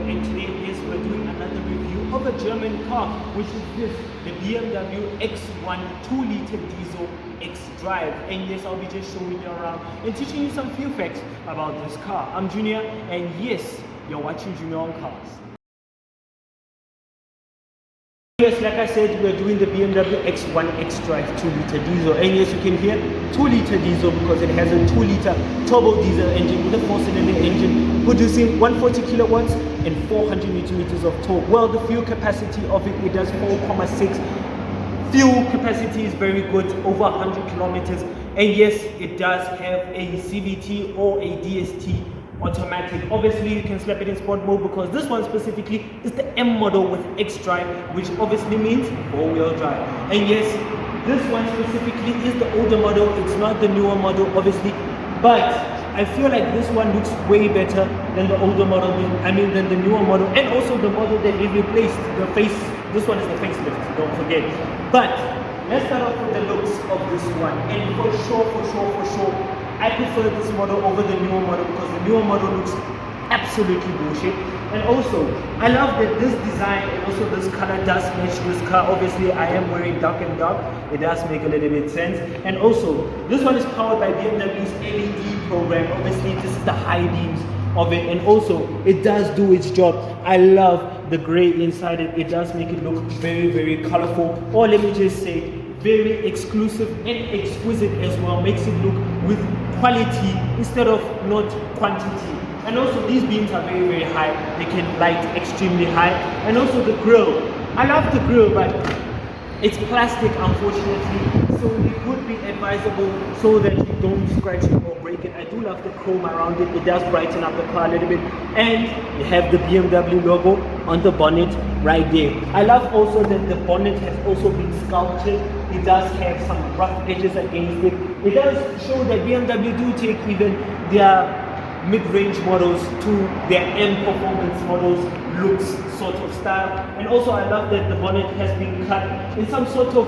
and today we're doing another review of a German car, which is this, the BMW X1 2-liter diesel X-Drive. And yes, I'll be just showing you around and teaching you some few facts about this car. I'm Junior, and yes, you're watching Junior on Cars. Yes, like I said, we're doing the BMW X1 X-Drive 2-liter diesel, and yes, you can hear 2-liter diesel because it has a 2-liter turbo diesel engine with a 4-cylinder engine producing 140 kilowatts and 400 newton meters of torque. Well, the fuel capacity of it does 4.6. Fuel capacity is very good, over 100 kilometers, and yes, it does have a CVT or a DST automatic. Obviously you can slap it in sport mode because this one specifically is the M model with X-Drive, which obviously means 4-wheel drive. And yes, this one specifically is the older model, it's not the newer model obviously, but I feel like this one looks way better than the older model, than the newer model, and also the model that they replaced, this one is the facelift, don't forget. But let's start off with the looks of this one, and for sure I prefer this model over the newer model because the newer model looks absolutely bullshit. And also, I love that this design and also this color does match this car. Obviously, I am wearing dark and dark. It does make a little bit sense. And also, this one is powered by BMW's LED program. Obviously, this is the high beams of it. And also, it does do its job. I love the gray inside it. It does make it look very, very colorful. Or let me just say, very exclusive and exquisite as well. Makes it look with quality instead of not quantity. And also these beams are very, very high. They can light extremely high. And also the grille. I love the grille, but it's plastic, unfortunately, so it would be advisable so that you don't scratch it or break it. I do love the chrome around it. It does brighten up the car a little bit. And you have the BMW logo on the bonnet right there. I love also that the bonnet has also been sculpted. It does have some rough edges against it. It does show that BMW do take even their mid-range models to their M performance models looks sort of style. And also I love that the bonnet has been cut in some sort of,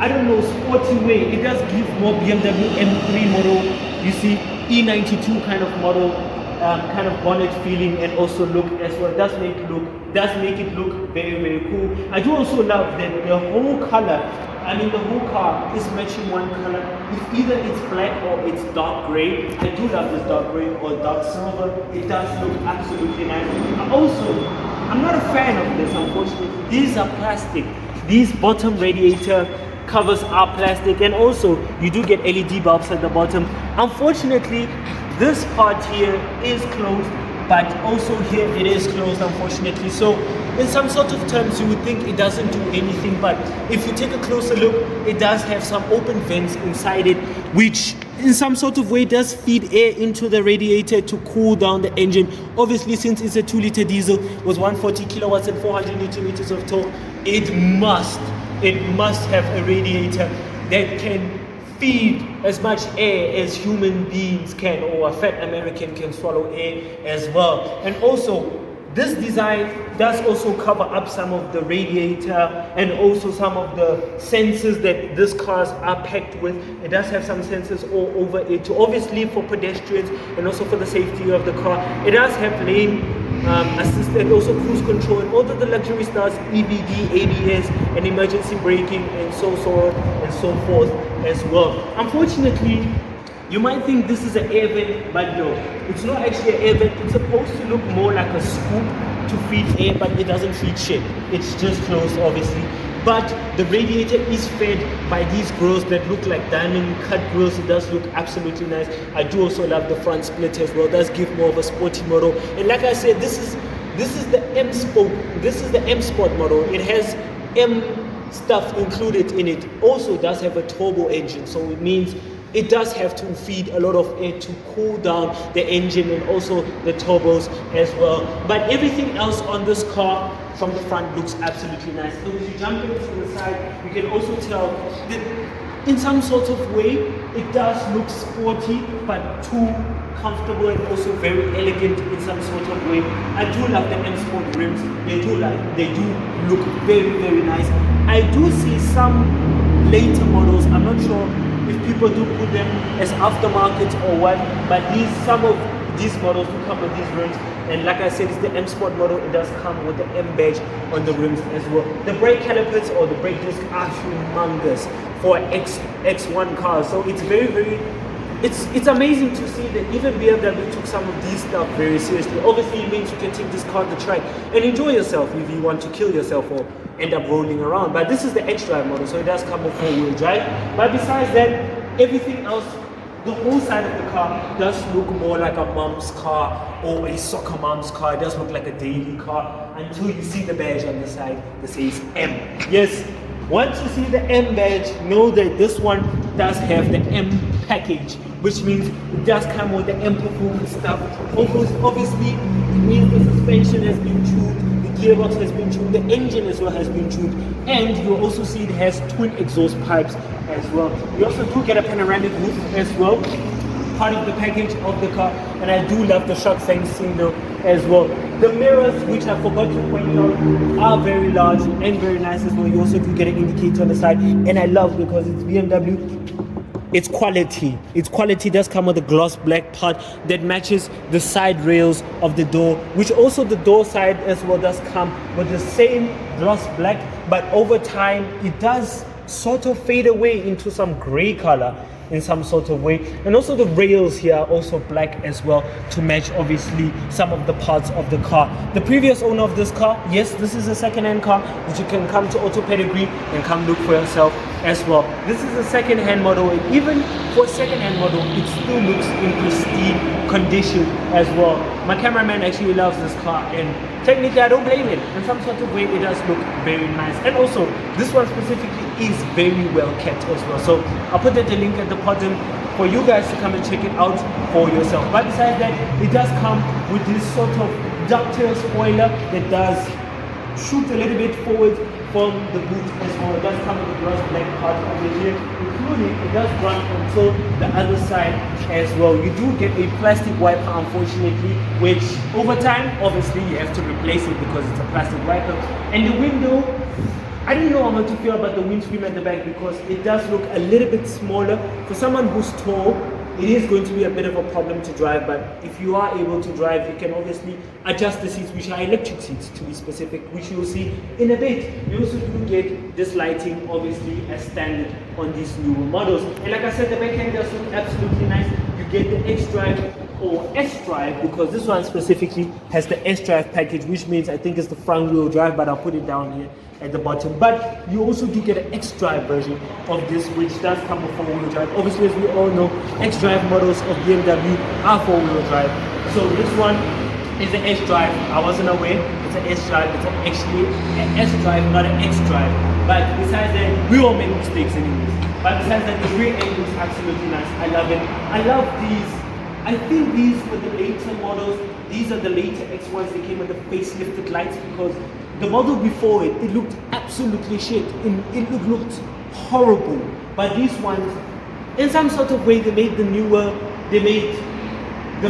I don't know, sporty way. It does give more BMW M3 model, you see, E92 kind of model, kind of bonnet feeling, and also look as well. It does make it look very, very cool. I do also love that the whole color, the whole car is matching one color. Either it's black or it's dark gray. I do love this dark gray or dark silver. It does look absolutely nice. Also, I'm not a fan of this, unfortunately. These are plastic. These bottom radiator covers are plastic, and also you do get LED bulbs at the bottom. Unfortunately, this part here is closed, but also here it is closed, unfortunately. So in some sort of terms you would think it doesn't do anything, but if you take a closer look, it does have some open vents inside it, which in some sort of way does feed air into the radiator to cool down the engine. Obviously, since it's a 2-liter diesel with 140 kilowatts and 400 newton meters of torque, it must have a radiator that can feed as much air as human beings can, or a fat American can swallow air as well. And also, this design does also cover up some of the radiator and also some of the sensors that these cars are packed with. It does have some sensors all over it, obviously for pedestrians and also for the safety of the car. It does have lane assist and also cruise control, and all of the luxury stars, EBD, ABS, and emergency braking, and so on and so forth as well. Unfortunately, you might think this is an air vent, but no, it's not actually an air vent. It's supposed to look more like a scoop to feed air, but it doesn't feed shit. It's just closed, obviously. But the radiator is fed by these grills that look like diamond cut grills. It does look absolutely nice. I do also love the front split as well. It does give more of a sporty model. And like I said, this is the M Sport. This is the M Sport model. It has M stuff included in it. Also does have a turbo engine, so it means it does have to feed a lot of air to cool down the engine and also the turbos as well. But everything else on this car from the front looks absolutely nice. So if you jump into the side, you can also tell that in some sort of way it does look sporty, but too comfortable and also very elegant in some sort of way. I do love the M Sport rims. They do look very, very nice. I do see some later models, I'm not sure if people do put them as aftermarket or what, but some of these models do come with these rims. And like I said, it's the M Sport model. It does come with the M badge on the rims as well. The brake calipers or the brake disc are humongous for X1 cars. So it's very it's amazing to see that even BMW took some of these stuff very seriously. Obviously, it means you can take this car to track and enjoy yourself if you want to kill yourself or end up rolling around. But this is the X-Drive model, so it does come with 4-wheel drive. But besides that, everything else, the whole side of the car does look more like a mom's car or a soccer mom's car. It does look like a daily car until you see the badge on the side that says M. Yes, once you see the M badge, know that this one does have the M package, which means it does come with the M performance stuff. Obviously, it means the suspension has been tuned, the gearbox has been tuned, the engine as well has been tuned, and you also see it has twin exhaust pipes as well. You also do get a panoramic roof as well, part of the package of the car, and I do love the shock sensing though as well. The mirrors, which I forgot to point out, are very large and very nice as well. You also do get an indicator on the side, and I love because it's BMW. It's quality. Its quality does come with a gloss black part that matches the side rails of the door, which also the door side as well does come with the same gloss black, but over time it does sort of fade away into some gray color in some sort of way. And also the rails here are also black as well to match obviously some of the parts of the car. The previous owner of this car, yes, this is a second-hand car, but you can come to Auto Pedigree and come look for yourself as well. This is a second-hand model, and even for a second-hand model, it still looks in pristine condition as well. My cameraman actually loves this car, and technically I don't blame it. In some sort of way, it does look very nice. And also, this one specifically is very well kept as well. So I'll put the link at the bottom for you guys to come and check it out for yourself. But besides that, it does come with this sort of ducktail spoiler that does shoot a little bit forward from the boot as well. It does come with a gloss black part over here, including it does run until the other side as well. You do get a plastic wiper, unfortunately, which over time, obviously, you have to replace it because it's a plastic wiper. And the window, I don't know how much to feel about the windscreen at the back because it does look a little bit smaller. For someone who's tall, it is going to be a bit of a problem to drive, but if you are able to drive, you can obviously adjust the seats, which are electric seats to be specific, which you will see in a bit. You also do get this lighting obviously as standard on these newer models. And like I said, the back end does look absolutely nice. You get the X-Drive or S-Drive because this one specifically has the S-Drive package, which means I think it's the front wheel drive, but I'll put it down here at the bottom. But you also do get an X-Drive version of this, which does come with 4-wheel drive. Obviously, as we all know, X-Drive models of BMW are 4-wheel drive. So this one is the S-Drive. I wasn't aware it's an S-Drive. It's actually an S-Drive, not an X-Drive. But besides that, we all make mistakes in English. But besides that, the rear end is absolutely nice. I love it. I love these. I think these were the later models. These are the later X1s. They came with the facelifted lights because the model before it, it looked absolutely shit. It looked horrible. But these ones, in some sort of way, they made the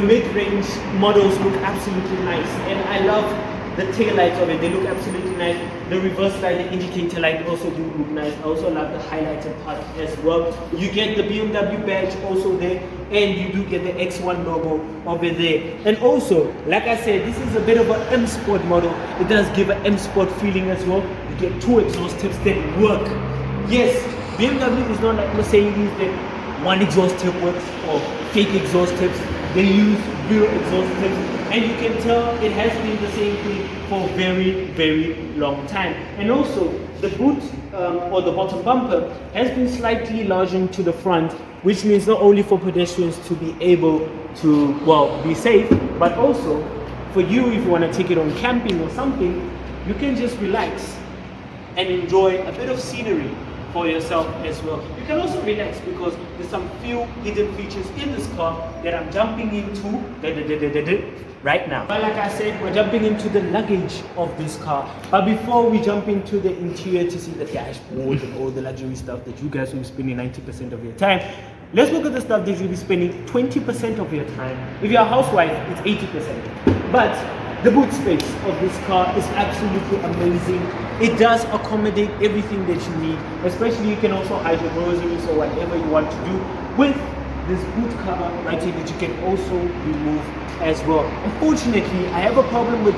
mid-range models look absolutely nice. And I love the tail lights of it. They look absolutely nice. The reverse light, the indicator light also do look nice. I also love the highlighted part as well. You get the BMW badge also there, and you do get the X1 logo over there. And also, like I said, this is a bit of an M Sport model. It does give an M Sport feeling as well. You get 2 exhaust tips that work. Yes, BMW is not like Mercedes that one exhaust tip works or fake exhaust tips. They use real exhaust tips, and you can tell it has been the same thing for a very, very long time. And also, the boot or the bottom bumper has been slightly enlarged to the front, which means not only for pedestrians to be able to, well, be safe, but also for you, if you want to take it on camping or something, you can just relax and enjoy a bit of scenery for yourself as well. You can also relax because there's some few hidden features in this car that I'm jumping into right now. But like I said, we're jumping into the luggage of this car. But before we jump into the interior to see the dashboard and all the luxury stuff that you guys will be spending 90% of your time, let's look at the stuff that you'll be spending 20% of your time. If you're a housewife, it's 80%. But the boot space of this car is absolutely amazing. It does accommodate everything that you need, especially you can also hide your groceries or whatever you want to do with this boot cover right here that you can also remove as well. Unfortunately, I have a problem with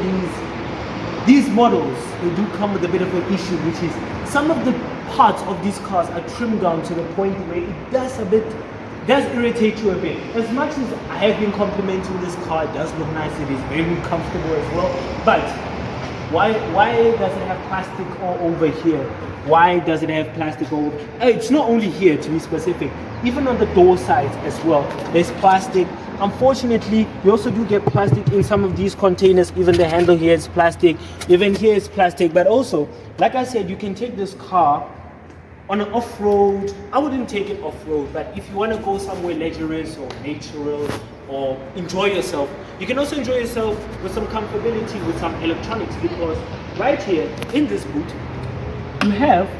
these models. They do come with a bit of an issue, which is some of the parts of these cars are trimmed down to the point where it does irritate you a bit. As much as I have been complimenting this car, it does look nice, it is very comfortable as well, but why does it have plastic all over here? Why does it have plastic all over? It's not only here, to be specific, even on the door sides as well, there's plastic. Unfortunately, you also do get plastic in some of these containers. Even the handle here is plastic, even here is plastic. But also, like I said, you can take this car on an off-road. I wouldn't take it off-road, but if you want to go somewhere leisure or natural or enjoy yourself, you can also enjoy yourself with some comfortability with some electronics, because right here in this boot you have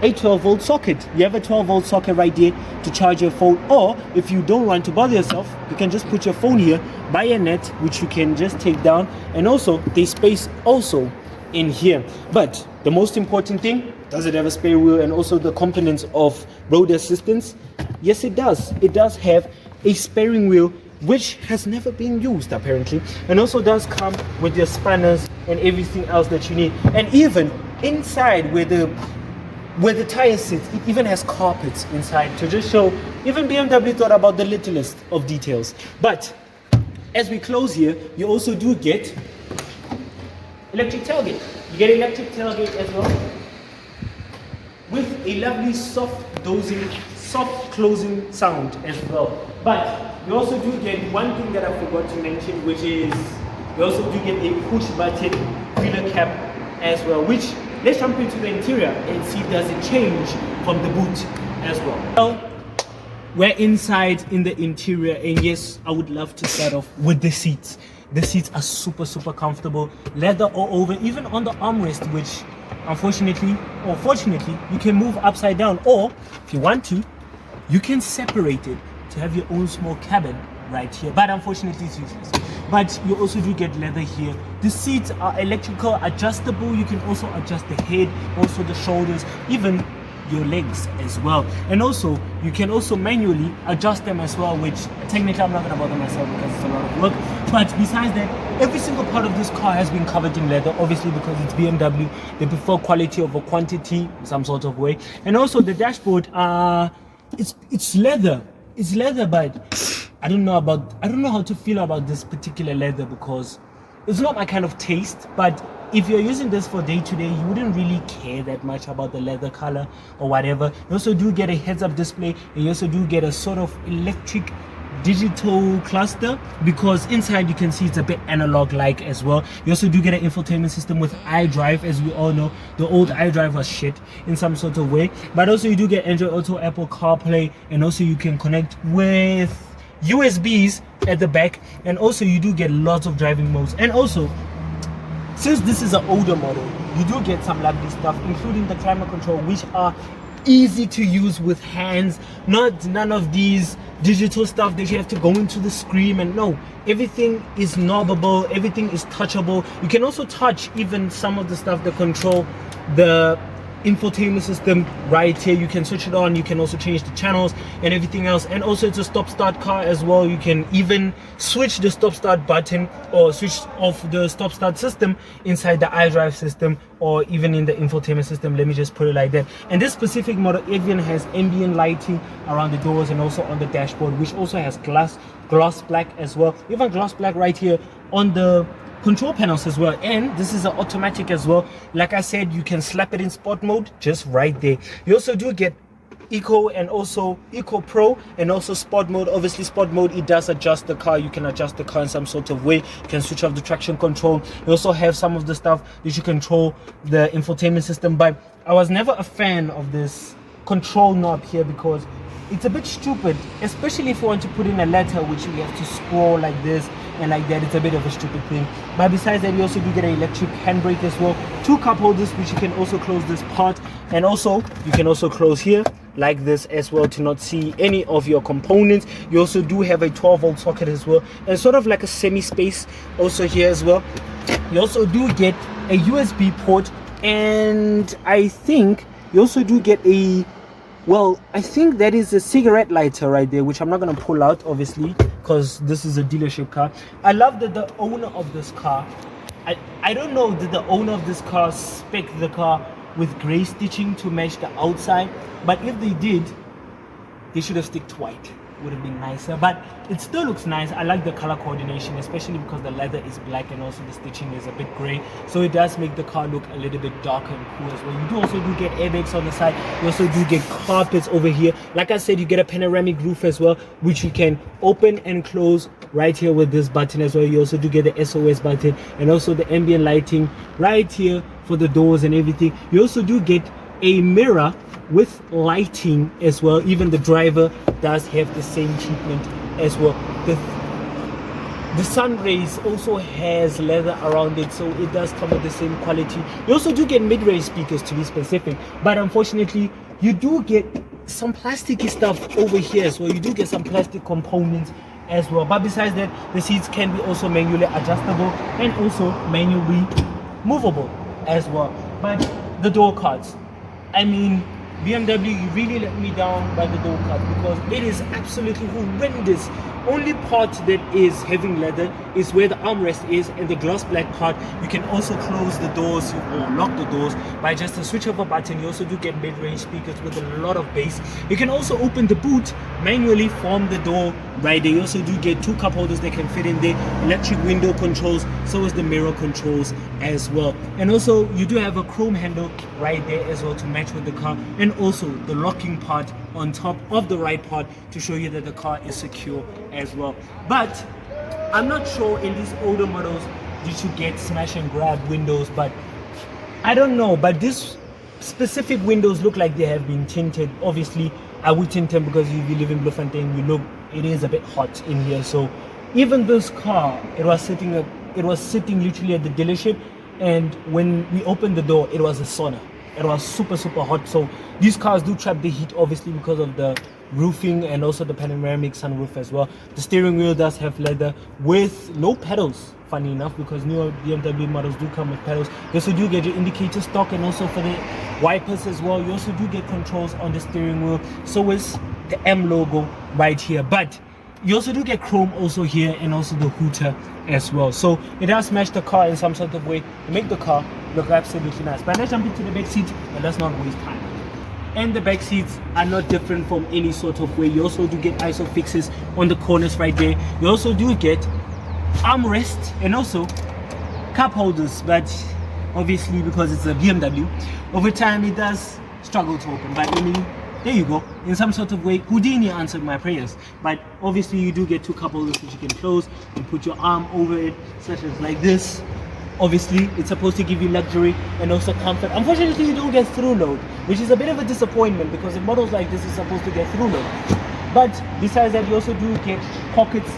a 12-volt socket. You have a 12-volt socket right there to charge your phone, or if you don't want to bother yourself, you can just put your phone here by a net, which you can just take down. And also there's space also in here. But the most important thing, does it have a spare wheel and also the components of road assistance? Yes, it does. It does have a steering wheel, which has never been used apparently, and also does come with your spanners and everything else that you need. And even inside where the tire sits, it even has carpets inside to just show even BMW thought about the littlest of details. But as we close here, you also do get electric tailgate. You get electric tailgate as well, with a lovely soft closing sound as well. But you also do get one thing that I forgot to mention, which is you also do get a push button filler cap as well, which, let's jump into the interior and see does it change from the boot as well. Well, we're inside in the interior, and yes, I would love to start off with the seats. The seats are super comfortable, leather all over, even on the armrest, which unfortunately or fortunately you can move upside down, or if you want to, you can separate it to have your own small cabin right here, but unfortunately it's useless. But you also do get leather here. The seats are electrical adjustable. You can also adjust the head, also the shoulders, even your legs as well. And also you can also manually adjust them as well, which technically I'm not going to bother myself because it's a lot of work. But besides that, every single part of this car has been covered in leather, obviously because it's BMW. They prefer quality over quantity in some sort of way. And also the dashboard, it's leather. It's leather, but I don't know how to feel about this particular leather, because it's not my kind of taste. But if you're using this for day-to-day, you wouldn't really care that much about the leather color or whatever. You also do get a heads-up display, and you also do get a sort of electric digital cluster, because inside you can see it's a bit analog-like as well. You also do get an infotainment system with iDrive. As we all know, the old iDrive was shit in some sort of way. But also you do get Android Auto, Apple CarPlay, and also you can connect with USBs at the back. And also you do get lots of driving modes. And also, since this is an older model, you do get some lovely stuff, including the climate control, which are easy to use with hands, none of these digital stuff that you have to go into the screen. And no, everything is knobbable, everything is touchable. You can also touch even some of the stuff that control the infotainment system right here. You can switch it on, you can also change the channels and everything else. And also it's a stop start car as well. You can even switch the stop start button or switch off the stop start system inside the iDrive system, or even in the infotainment system. Let me just put it like that. And this specific model even has ambient lighting around the doors and also on the dashboard, which also has gloss black as well, even gloss black right here on the control panels as well. And this is an automatic as well. Like I said, you can slap it in sport mode just right there. You also do get Eco and also Eco Pro and also sport mode. Obviously sport mode, it does adjust the car. You can adjust the car in some sort of way. You can switch off the traction control. You also have some of the stuff that you control the infotainment system. But I was never a fan of this control knob here, because it's a bit stupid, especially if you want to put in a letter, which you have to scroll like this and like that. It's a bit of a stupid thing. But besides that, you also do get an electric handbrake as well, 2 cup holders, which you can also close this part, and also you can also close here like this as well to not see any of your components. You also do have a 12-volt socket as well, and sort of like a semi space also here as well. You also do get a USB port, and I think you also do get a Well, I think that is a cigarette lighter right there, which I'm not going to pull out, obviously, because this is a dealership car. I love that the owner of this car, I don't know, did the owner of this car spec the car with gray stitching to match the outside? But if they did, they should have sticked white. Would have been nicer, but it still looks nice. I like the color coordination, especially because the leather is black and also the stitching is a bit gray, so it does make the car look a little bit darker and cool as well. You do also do get airbags on the side. You also do get carpets over here. Like I said, you get a panoramic roof as well, which you can open and close right here with this button as well. You also do get the SOS button and also the ambient lighting right here for the doors and everything. You also do get a mirror with lighting as well. Even the driver does have the same treatment as well. The sun rays also has leather around it, so it does come with the same quality. You also do get mid-range speakers, to be specific, but unfortunately you do get some plasticky stuff over here as well. You do get some plastic components as well, but besides that, the seats can be also manually adjustable and also manually movable as well. But the door cards, I mean, BMW, you really let me down by the door card, because it is absolutely horrendous. Only part that is having leather is where the armrest is, and the gloss black part. You can also close the doors or lock the doors by just a switch of a button. You also do get mid-range speakers with a lot of bass. You can also open the boot manually from the door right there. You also do get two cup holders that can fit in there, electric window controls, so is the mirror controls as well. And also you do have a chrome handle right there as well to match with the car, and also the locking part on top of the right part to show you that the car is secure as well. But I'm not sure in these older models you should get smash and grab windows, but I don't know. But these specific windows look like they have been tinted. Obviously I would tint them because if you live in Bloemfontein, you know it is a bit hot in here. So even this car, it was sitting literally at the dealership, and when we opened the door, it was a sauna. It was super hot. So these cars do trap the heat, obviously, because of the roofing and also the panoramic sunroof as well. The steering wheel does have leather with no pedals, funny enough, because newer BMW models do come with pedals. You also do get your indicator stock, and also for the wipers as well. You also do get controls on the steering wheel, so is the M logo right here. But you also do get chrome also here, and also the hooter as well. So it does match the car in some sort of way to make the car look absolutely nice. But let's jump into the back seat and let's not waste time. And the back seats are not different from any sort of way. You also do get ISO fixes on the corners right there. You also do get armrest and also cup holders, but obviously because it's a BMW, over time it does struggle to open. But I mean, there you go. In some sort of way, Houdini answered my prayers. But obviously you do get two cup holders which you can close and put your arm over it, such as like this. Obviously it's supposed to give you luxury and also comfort. Unfortunately you don't get through load, which is a bit of a disappointment, because in models like this is supposed to get through load. But besides that, you also do get pockets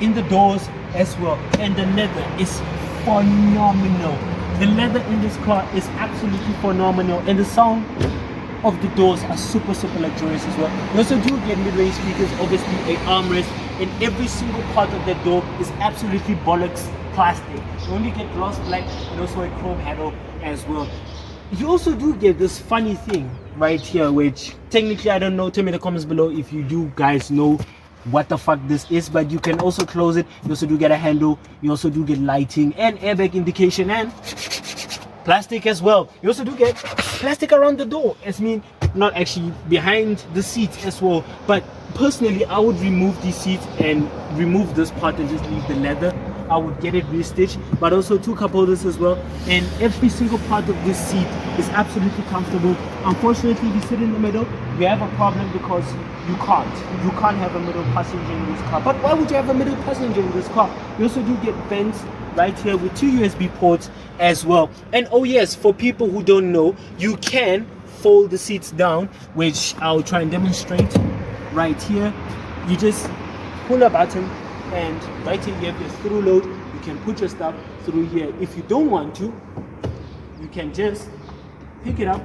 in the doors as well, and the leather is phenomenal. The leather in this car is absolutely phenomenal, and the sound of the doors are super luxurious as well. You also do get mid-range speakers, obviously a armrest, and every single part of the door is absolutely bollocks plastic. You only get gloss black and also a chrome handle as well. You also do get this funny thing right here, which technically I don't know. Tell me in the comments below if you do guys know what the fuck this is. But you can also close it. You also do get a handle. You also do get lighting and airbag indication and plastic as well. You also do get plastic around the door, as mean not actually behind the seats as well. But personally I would remove these seats and remove this part and just leave the leather. I would get it restitched, but also two cup holders as well, and every single part of this seat is absolutely comfortable. Unfortunately, if you sit in the middle, you have a problem because you can't have a middle passenger in this car. But why would you have a middle passenger in this car? You also do get vents right here with two USB ports as well. And oh yes, for people who don't know, you can fold the seats down, which I'll try and demonstrate right here. You just pull a button, and right here you have your through load. You can put your stuff through here. If you don't want to, you can just pick it up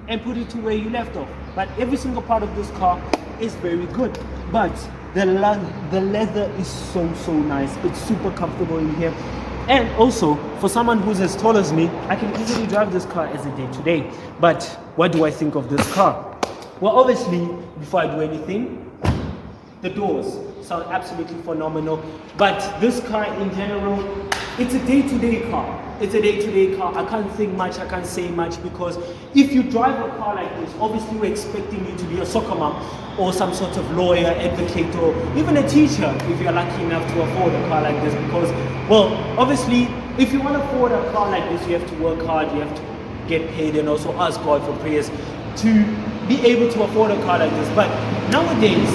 and put it to where you left off. But every single part of this car is very good. But the leather is so nice. It's super comfortable in here. And also, for someone who's as tall as me, I can easily drive this car as a day-to-day. But what do I think of this car? Well, obviously, before I do anything, the doors sound absolutely phenomenal. But this car in general, it's a day-to-day car. It's a day-to-day car. I can't think much, I can't say much, because if you drive a car like this, obviously we're expecting you to be a soccer mom or some sort of lawyer, advocate, or even a teacher if you're lucky enough to afford a car like this. Because, well, obviously, if you want to afford a car like this, you have to work hard, you have to get paid, and also ask God for prayers to be able to afford a car like this. But nowadays,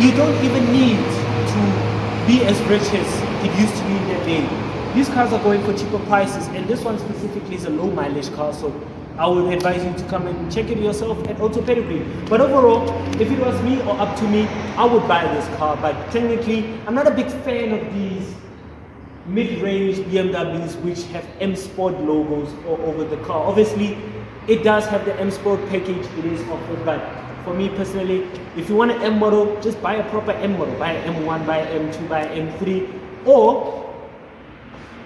you don't even need to be as rich as it used to be in that day. These cars are going for cheaper prices, and this one specifically is a low mileage car, so I would advise you to come and check it yourself at Auto Pedigree. But overall, if it was me or up to me, I would buy this car. But technically, I'm not a big fan of these mid-range BMWs which have M Sport logos all over the car. Obviously, it does have the M Sport package, it is offered, but for me personally, if you want an M model, just buy a proper M model. Buy an M1, buy an M2, buy an M3, or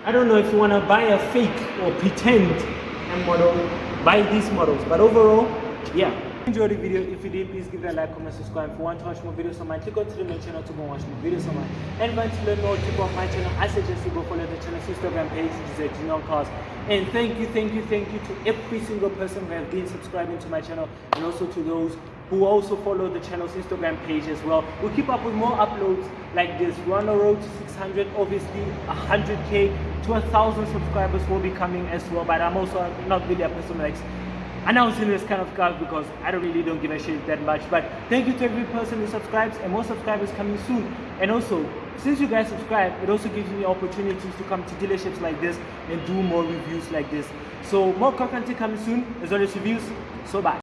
I don't know, if you want to buy a fake or pretend M model, buy these models. But overall, yeah. Enjoy the video. If you did, please give it a like, comment, subscribe. If you want to watch more videos on mine, click on to the main channel to go watch more videos on mine. And if you want to learn more tip on my channel, I suggest you go follow the channel's Instagram page, which is did.On Cars. And thank you to every single person who has been subscribing to my channel, and also to those who also follow the channel's Instagram page as well. We'll keep up with more uploads like this. We're on the road to 600, obviously 100k to 1,000 subscribers will be coming as well. But I'm also not really a person who likes announcing this kind of cars, because I don't give a shit that much. But thank you to every person who subscribes, and more subscribers coming soon. And also, since you guys subscribe, it also gives me opportunities to come to dealerships like this and do more reviews like this. So more content coming soon, as well as reviews. So bye.